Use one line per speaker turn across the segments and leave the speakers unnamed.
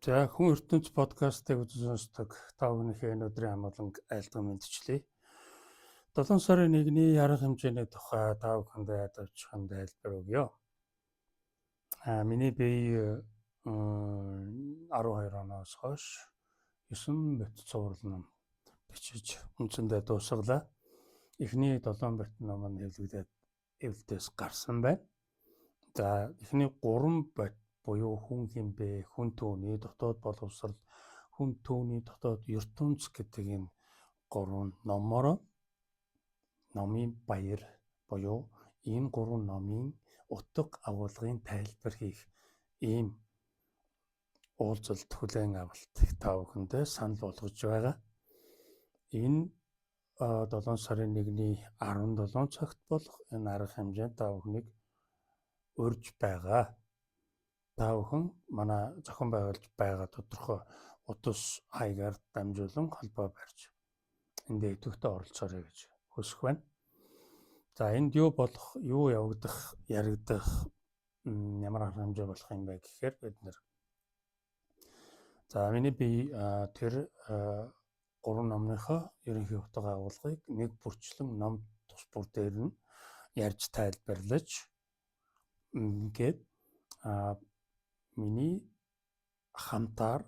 За хүн ертөнц подкастыг үзэн сонсдог та бүхнийхээ өнөөдрийн амгаланг айлтган мэдчлээ. 7 сарын 1-ний арга хэмжээний тухай та бүхэндээ ядавчхан тайлбар өгье. Миний бие 12 оноос хойш 9 бит цуврал ном бичиж үндсэндээ дуусгалаа. Эхний 7 бит ном нь хэвлэлдээс гарсан байна. За эхний 3 бит буюу хүн хэмбэ, хүн төвний дотоод боловсрол, хүн төвний дотоод ертөнц гэдэг энэ 3 номоор номын баяр буюу энэ 3 номын утга агуулгын тайлбар хийх ийм уулзалт хүлээн авалтыг та бүхэндээ санал болгож байгаа. Энэ 7 сарын 1-ний 17 цагт болох энэ арга хэмжээнд та бүхнийг урьж байгаа. Та бүхэн манай зохион байгуулж байгаа тодорхой утас хаягаар дамжуулан холбоо барьж энд идэвхтэй оролцоорой гэж хүсэх байна. За энд юу явагдах, яригдах ямар арга хэмжээ болох юм бэ гэхээр бид нэр миний бие тэр 3 номныхоо ерөнхий утга агуулгыг нэг бүрчлэн ном тус бүр дээр нь ярьж тайлбарлаж ингээд миний хамтаар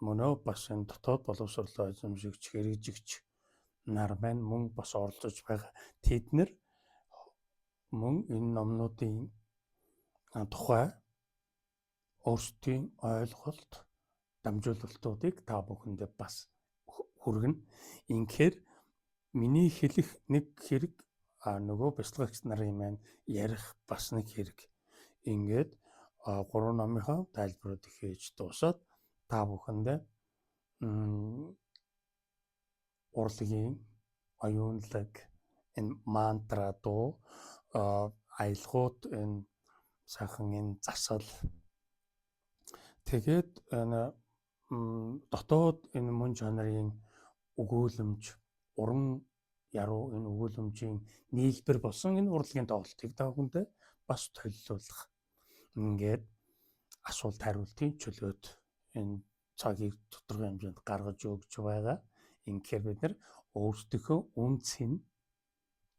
мөнөө бас энэ дотоод боловсролоо эзэмшигч хэрэгжигч нар маань мөн бас оролцож байгаа. Тэд нэр мөн энэ номнуудын тухай өөрсдийн ойлголт дамжуулалтуудыг та бүхэндээ бас хүргэнэ. Инхээр миний хэлэх нэг хэрэг нөгөө бяцлагч нарын маань ярих бас нэг хэрэг. Ингээд 3 номынхоо тайлбарыг хийж дуусаад та бүхэндээ урлагийн оюунлаг энэ мантра дуу аялгууд энэ сайхан энэ засал тэгээд энэ дотоод энэ мөн чанарын өгүүлэмж уран яруу энэ өгүүлэмжийн нийлбэр болсон энэ урлагийн тоглолтыг та бүхэндээ бас төлөвлөх. Ингээд асуулт хариултын чөлөөт энэ цагийг тодорхой хэмжээнд гаргаж өгч байгаа. Инхээр бид нар өөрсдийнхөө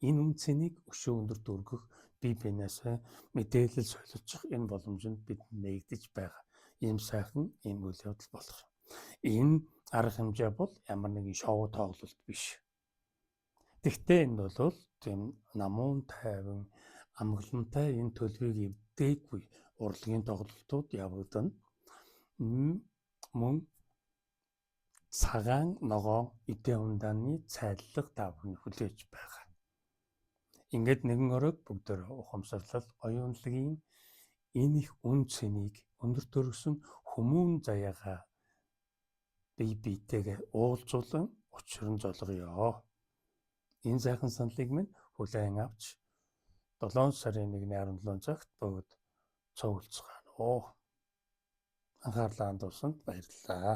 энэ үнцнийг өшөө өндөрт өргөх бие биенээсээ мэдээлэл солилцох энэ боломжинд бид нэгдэж байгаа. Ийм сайхан ийм үйл явдал болох. Энэ арга хэмжээ бол ямар нэгэн шоу тоглолт биш. Гэхдээ энэ бол тийм намуун тайван амгалантай энэ төлөвийг эвдээгүй урлагийн тоглолтууд явагдана. Мөн цагаан ногоон эдийн ундааны цайллага та бүхэн хүлээж байгаа. Ингээд нэгэн оройг бүгдээр ухамсарлал оюунлагийн энэ их үн цэнийг өндөрт өргөсөн хүмүүн заяагаа бие биетэйгээ уулзуулан учран золгоё. Энэ сайхан саналыг минь хүлээн авч 7 сарын 1-ний 17 цагт бүгд цуглацгаана уу. Анхаарлаа хандуулсанд баярлалаа.